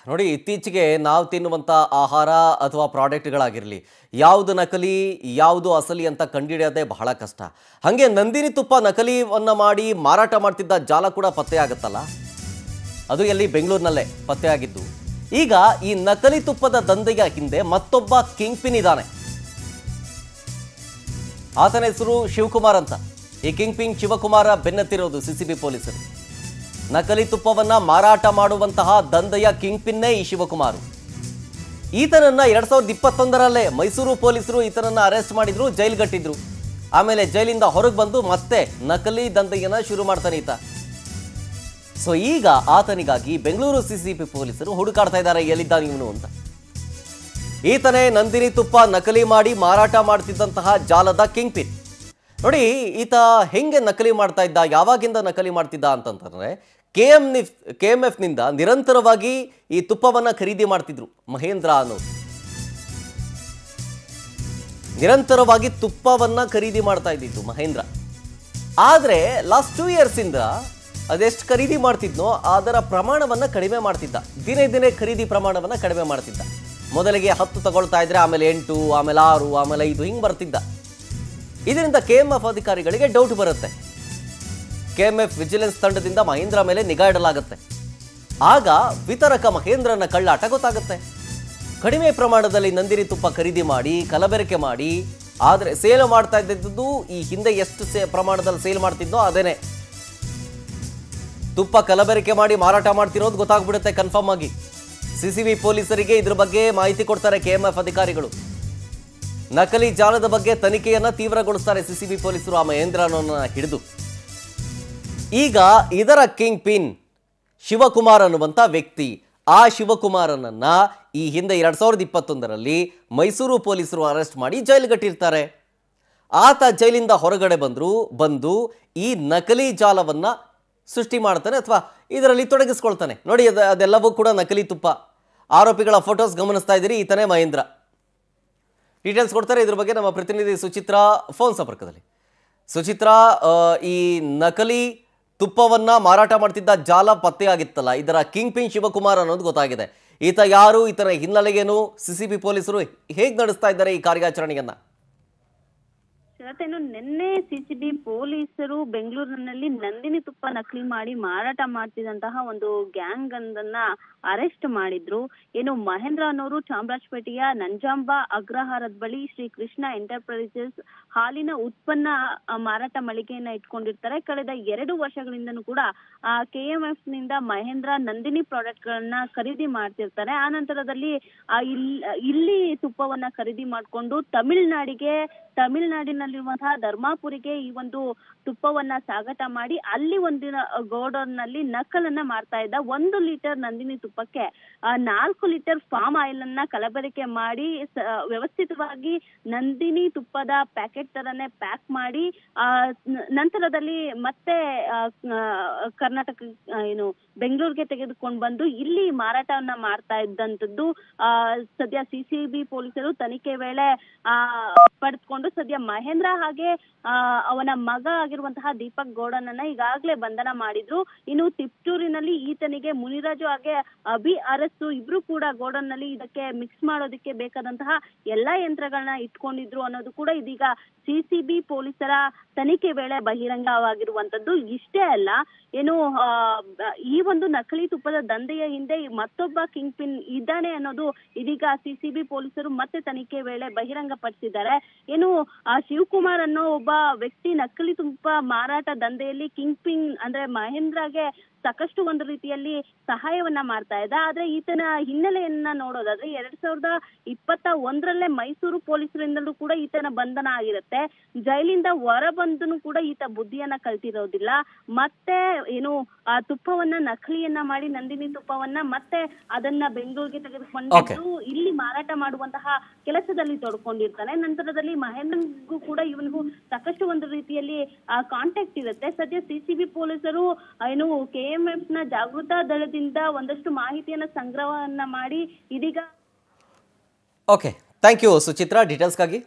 ನೋಡಿ, ಇತ್ತೀಚೆಗೆ ನಾವು ತಿನ್ನುವಂಥ ಆಹಾರ ಅಥವಾ ಪ್ರಾಡಕ್ಟ್ಗಳಾಗಿರಲಿ, ಯಾವುದು ನಕಲಿ ಯಾವುದು ಅಸಲಿ ಅಂತ ಕಂಡುಹಿಡಿಯೋದೇ ಬಹಳ ಕಷ್ಟ. ಹಾಗೆ ನಂದಿನಿ ತುಪ್ಪ ನಕಲಿಯನ್ನು ಮಾಡಿ ಮಾರಾಟ ಮಾಡ್ತಿದ್ದ ಜಾಲ ಕೂಡ ಪತ್ತೆಯಾಗುತ್ತಲ್ಲ, ಅದು ಎಲ್ಲಿ ಬೆಂಗಳೂರಿನಲ್ಲೇ ಪತ್ತೆಯಾಗಿದ್ದು. ಈಗ ಈ ನಕಲಿ ತುಪ್ಪದ ದಂಧೆಯ ಹಿಂದೆ ಮತ್ತೊಬ್ಬ ಕಿಂಗ್ ಪಿನ್ ಇದ್ದಾನೆ. ಆತನ ಹೆಸರು ಶಿವಕುಮಾರ್ ಅಂತ. ಈ ಕಿಂಗ್ ಪಿನ್ ಶಿವಕುಮಾರ ಬೆನ್ನತ್ತಿರೋದು ಸಿಸಿಬಿ ಪೊಲೀಸರು. ನಕಲಿ ತುಪ್ಪವನ್ನ ಮಾರಾಟ ಮಾಡುವಂತಹ ದಂಧೆಯ ಕಿಂಗ್ ಪಿನ್ನೇ ಈ ಶಿವಕುಮಾರ್. ಈತನನ್ನ 2021ರಲ್ಲೇ ಮೈಸೂರು ಪೊಲೀಸರು ಈತನನ್ನ ಅರೆಸ್ಟ್ ಮಾಡಿದ್ರು, ಜೈಲ್ಗಟ್ಟಿದ್ರು. ಆಮೇಲೆ ಜೈಲಿಂದ ಹೊರಗೆ ಬಂದು ಮತ್ತೆ ನಕಲಿ ದಂಧೆಯನ್ನ ಶುರು ಮಾಡ್ತಾನೆ ಈತ. ಸೊ ಈಗ ಆತನಿಗಾಗಿ ಬೆಂಗಳೂರು ಸಿಸಿಬಿ ಪೊಲೀಸರು ಹುಡುಕಾಡ್ತಾ ಇದ್ದಾರೆ, ಎಲ್ಲಿದ್ದಾನೆ ಇವನು ಅಂತ. ಈತನೇ ನಂದಿನಿ ತುಪ್ಪ ನಕಲಿ ಮಾಡಿ ಮಾರಾಟ ಮಾಡ್ತಿದ್ದಂತಹ ಜಾಲದ ಕಿಂಗ್ ಪಿನ್. ನೋಡಿ, ಈತ ಹೆಂಗೆ ನಕಲಿ ಮಾಡ್ತಾ ಇದ್ದ, ಯಾವಾಗಿಂದ ನಕಲಿ ಮಾಡ್ತಿದ್ದ ಅಂತಂತಂದ್ರೆ KMF ನಿಂದ ನಿರಂತರವಾಗಿ ಈ ತುಪ್ಪವನ್ನ ಖರೀದಿ ಮಾಡ್ತಿದ್ರು ಮಹೇಂದ್ರ ಅನ್ನೋರು. ನಿರಂತರವಾಗಿ ತುಪ್ಪವನ್ನ ಖರೀದಿ ಮಾಡ್ತಾ ಇದ್ದಿದ್ದು ಮಹೇಂದ್ರ. ಆದ್ರೆ ಲಾಸ್ಟ್ 2 years ಇಂದ ಅದೆಷ್ಟು ಖರೀದಿ ಮಾಡ್ತಿದ್ನೋ ಅದರ ಪ್ರಮಾಣವನ್ನ ಕಡಿಮೆ ಮಾಡ್ತಿದ್ದ. ದಿನೇ ದಿನೇ ಖರೀದಿ ಪ್ರಮಾಣವನ್ನ ಕಡಿಮೆ ಮಾಡ್ತಿದ್ದ. ಮೊದಲಿಗೆ 10 ತಗೊಳ್ತಾ ಇದ್ರೆ ಆಮೇಲೆ 8, ಆಮೇಲೆ 6, ಆಮೇಲೆ 5 ಹಿಂಗೆ ಬರ್ತಿದ್ದ. ಇದರಿಂದ KMF ಅಧಿಕಾರಿಗಳಿಗೆ ಡೌಟ್ ಬರುತ್ತೆ. KMF ವಿಜಿಲೆನ್ಸ್ ತಂಡದಿಂದ ಮಹೇಂದ್ರ ಮೇಲೆ ನಿಗಾ ಇಡಲಾಗುತ್ತೆ. ಆಗ ವಿತರಕ ಮಹೇಂದ್ರನ ಕಳ್ಳಾಟ ಗೊತ್ತಾಗುತ್ತೆ. ಕಡಿಮೆ ಪ್ರಮಾಣದಲ್ಲಿ ನಂದಿನಿ ತುಪ್ಪ ಖರೀದಿ ಮಾಡಿ ಕಲಬೆರಕೆ ಮಾಡಿ, ಆದರೆ ಸೇಲ್ ಮಾಡ್ತಾ ಇದ್ದಿದ್ದು ಈ ಹಿಂದೆ ಎಷ್ಟು ಪ್ರಮಾಣದಲ್ಲಿ ಸೇಲ್ ಮಾಡ್ತಿದ್ನೋ ಅದೇನೆ. ತುಪ್ಪ ಕಲಬೆರಕೆ ಮಾಡಿ ಮಾರಾಟ ಮಾಡ್ತಿರೋದು ಗೊತ್ತಾಗ್ಬಿಡುತ್ತೆ ಕನ್ಫರ್ಮ್ ಆಗಿ. ಸಿಸಿಬಿ ಪೊಲೀಸರಿಗೆ ಇದ್ರ ಬಗ್ಗೆ ಮಾಹಿತಿ ಕೊಡ್ತಾರೆ KMF ಅಧಿಕಾರಿಗಳು. ನಕಲಿ ಜಾಲದ ಬಗ್ಗೆ ತನಿಖೆಯನ್ನ ತೀವ್ರಗೊಳಿಸ್ತಾರೆ ಸಿಸಿಬಿ ಪೊಲೀಸರು ಆ ಮಹೇಂದ್ರನನ್ನ ಹಿಡಿದು. ಈಗ ಇದರ ಕಿಂಗ್ ಪಿನ್ ಶಿವಕುಮಾರ್ ಅನ್ನುವಂಥ ವ್ಯಕ್ತಿ. ಆ ಶಿವಕುಮಾರನನ್ನ ಈ ಹಿಂದೆ 2021ರಲ್ಲಿ ಮೈಸೂರು ಪೊಲೀಸರು ಅರೆಸ್ಟ್ ಮಾಡಿ ಜೈಲ್ಗಟ್ಟಿರ್ತಾರೆ. ಆತ ಜೈಲಿಂದ ಹೊರಗಡೆ ಬಂದು ಈ ನಕಲಿ ಜಾಲವನ್ನ ಸೃಷ್ಟಿ ಮಾಡ್ತಾನೆ ಅಥವಾ ಇದರಲ್ಲಿ ತೊಡಗಿಸ್ಕೊಳ್ತಾನೆ. ನೋಡಿ, ಅದೆಲ್ಲವೂ ಕೂಡ ನಕಲಿ ತುಪ್ಪ. ಆರೋಪಿಗಳ ಫೋಟೋಸ್ ಗಮನಿಸ್ತಾ ಇದ್ದೀರಿ, ಈತನೇ ಮಹೇಂದ್ರ. ಡೀಟೇಲ್ಸ್ ಕೊಡ್ತಾರೆ ಇದ್ರ ಬಗ್ಗೆ ನಮ್ಮ ಪ್ರತಿನಿಧಿ ಸುಚಿತ್ರಾ ಫೋನ್ ಸಂಪರ್ಕದಲ್ಲಿ. ಸುಚಿತ್ರಾ, ಈ ನಕಲಿ ತುಪ್ಪವನ್ನ ಮಾರಾಟ ಮಾಡ್ತಿದ್ದ ಜಾಲ ಪತ್ತೆಯಾಗಿತ್ತಲ್ಲ, ಇದರ ಕಿಂಗ್ ಪಿನ್ ಶಿವಕುಮಾರ್ ಅನ್ನೋದು ಗೊತ್ತಾಗಿದೆ. ಈತ ಯಾರು, ಈತನ ಹಿನ್ನೆಲೆಗೇನು, ಸಿಸಿಬಿ ಪೊಲೀಸರು ಹೇಗೆ ನಡೆಸ್ತಾ ಇದ್ದಾರೆ ಈ ಕಾರ್ಯಾಚರಣೆಯನ್ನ? ನಿನ್ನೆ ಸಿಸಿಬಿ ಪೊಲೀಸರು ಬೆಂಗಳೂರಿನಲ್ಲಿ ನಂದಿನಿ ತುಪ್ಪ ನಕಲಿ ಮಾಡಿ ಮಾರಾಟ ಮಾಡ್ತಿದ್ದಂತಹ ಒಂದು ಗ್ಯಾಂಗ್ ಅನ್ನ ಅರೆಸ್ಟ್ ಮಾಡಿದ್ರು. ಮಹೇಂದ್ರ ಅನ್ನೋರು ಚಾಮರಾಜಪೇಟೆಯ ನಂಜಾಂಬ ಅಗ್ರಹಾರದ ಬಳಿ ಶ್ರೀ ಕೃಷ್ಣ ಎಂಟರ್ಪ್ರೈಸಸ್ ಹಾಲಿನ ಉತ್ಪನ್ನ ಮಾರಾಟ ಮಳಿಗೆಯನ್ನ ಇಟ್ಕೊಂಡಿರ್ತಾರೆ. ಕಳೆದ 2 ವರ್ಷಗಳಿಂದನೂ ಕೂಡ KMF ನಿಂದ ಮಹೇಂದ್ರ ನಂದಿನಿ ಪ್ರಾಡಕ್ಟ್ ಗಳನ್ನ ಖರೀದಿ ಮಾಡ್ತಿರ್ತಾರೆ. ಆ ನಂತರದಲ್ಲಿ ಇಲ್ಲಿ ತುಪ್ಪವನ್ನ ಖರೀದಿ ಮಾಡ್ಕೊಂಡು ತಮಿಳುನಾಡಿನಲ್ಲಿರುವಂತಹ ಧರ್ಮಾಪುರಿಗೆ ಈ ಒಂದು ತುಪ್ಪವನ್ನ ಸಾಗಾಟ ಮಾಡಿ ಅಲ್ಲಿ ಒಂದಿನ ಗೋಡೌನ್ ನಲ್ಲಿ ನಕಲನ್ನ ಮಾಡ್ತಾ ಇದ್ದ. 1 ಲೀಟರ್ ನಂದಿನಿ ತುಪ್ಪಕ್ಕೆ 4 ಲೀಟರ್ ಫಾರ್ಮ್ ಆಯಿಲ್ ಅನ್ನ ಕಲಬೆರಕೆ ಮಾಡಿ ವ್ಯವಸ್ಥಿತವಾಗಿ ನಂದಿನಿ ತುಪ್ಪದ ಪ್ಯಾಕೆಟ್ ತರನೇ ಪ್ಯಾಕ್ ಮಾಡಿ ನಂತರದಲ್ಲಿ ಮತ್ತೆ ಕರ್ನಾಟಕ ಬೆಂಗಳೂರಿಗೆ ತೆಗೆದುಕೊಂಡು ಬಂದು ಇಲ್ಲಿ ಮಾರಾಟವನ್ನ ಮಾಡ್ತಾ ಇದ್ದಂಥದ್ದು ಸದ್ಯ ಸಿಸಿಬಿ ಪೊಲೀಸರು ತನಿಖೆ ವೇಳೆ ಪಡೆದುಕೊಂಡು ಸದ್ಯ ಮಹೇಂದ್ರ ಹಾಗೆ ಅವನ ಮಗ ಆಗಿರುವಂತಹ ದೀಪಕ್ ಗೌಡನನ್ನ ಈಗಾಗಲೇ ಬಂಧನ ಮಾಡಿದ್ರು. ಇನ್ನು ತಿಪ್ಟೂರಿನಲ್ಲಿ ಈತನಿಗೆ ಮುನಿರಾಜು ಹಾಗೆ ಅಭಿ ಅರಸು ಇಬ್ರು ಕೂಡ ಗೋಡನ್ ನಲ್ಲಿ ಇದಕ್ಕೆ ಮಿಕ್ಸ್ ಮಾಡೋದಕ್ಕೆ ಬೇಕಾದಂತಹ ಎಲ್ಲಾ ಯಂತ್ರಗಳನ್ನ ಇಟ್ಕೊಂಡಿದ್ರು ಅನ್ನೋದು ಕೂಡ ಇದೀಗ ಸಿಸಿಬಿ ಪೊಲೀಸರ ತನಿಖೆ ವೇಳೆ ಬಹಿರಂಗವಾಗಿರುವಂತದ್ದು. ಇಷ್ಟೇ ಅಲ್ಲ, ಈ ಒಂದು ನಕಲಿ ತುಪ್ಪದ ದಂಧೆಯ ಹಿಂದೆ ಮತ್ತೊಬ್ಬ ಕಿಂಗ್ ಪಿನ್ ಇದ್ದಾನೆ ಅನ್ನೋದು ಇದೀಗ ಸಿಸಿಬಿ ಪೊಲೀಸರು ಮತ್ತೆ ತನಿಖೆ ವೇಳೆ ಬಹಿರಂಗ ಪಡಿಸಿದ್ದಾರೆ. ಶಿವಕುಮಾರ್ ಅನ್ನೋ ಒಬ್ಬ ವ್ಯಕ್ತಿ ನಕಲಿ ತುಪ್ಪ ಮಾರಾಟ ದಂಧೆಯಲ್ಲಿ ಕಿಂಗ್ ಪಿನ್ ಅಂದ್ರೆ ಮಹೇಂದ್ರಗೆ ಸಾಕಷ್ಟು ಒಂದು ರೀತಿಯಲ್ಲಿ ಸಹಾಯವನ್ನ ಮಾಡ್ತಾ ಇದ್ದ. ಆದ್ರೆ ಈತನ ಹಿನ್ನೆಲೆಯನ್ನ ನೋಡೋದಾದ್ರೆ 2021ರಲ್ಲೇ ಮೈಸೂರು ಪೊಲೀಸರಿಂದಲೂ ಕೂಡ ಈತನ ಬಂಧನ ಆಗಿರುತ್ತೆ. ಜೈಲಿಂದ ಹೊರ ಬಂದನು ಕೂಡ ಈತ ಬುದ್ಧಿಯನ್ನ ಕಲ್ತಿರೋದಿಲ್ಲ. ಮತ್ತೆ ತುಪ್ಪವನ್ನ ನಕಲಿಯನ್ನ ಮಾಡಿ ನಂದಿನಿ ತುಪ್ಪವನ್ನ ಮತ್ತೆ ಅದನ್ನ ಬೆಂಗಳೂರಿಗೆ ತೆಗೆದುಕೊಂಡು ಇಲ್ಲಿ ಮಾರಾಟ ಮಾಡುವಂತಹ ಕೆಲಸದಲ್ಲಿ ತೊಡ್ಕೊಂಡಿರ್ತಾನೆ. ನಂತರದಲ್ಲಿ ಮಹೇಂದ್ರಗೂ ಕೂಡ ಇವನಿಗೂ ಸಾಕಷ್ಟು ಒಂದು ರೀತಿಯಲ್ಲಿ ಕಾಂಟ್ಯಾಕ್ಟ್ ಇರುತ್ತೆ. ಸದ್ಯ ಸಿಸಿಬಿ ಪೊಲೀಸರು KMF ನ ಜಾಗೃತಾ ದಳದಿಂದ ಒಂದಷ್ಟು ಮಾಹಿತಿಯನ್ನ ಸಂಗ್ರಹವನ್ನ ಮಾಡಿ ಇದೀಗ ಓಕೆ, ಥ್ಯಾಂಕ್ ಯು ಸುಚಿತ್ರಾ ಡೀಟೇಲ್ಸ್ಗಾಗಿ.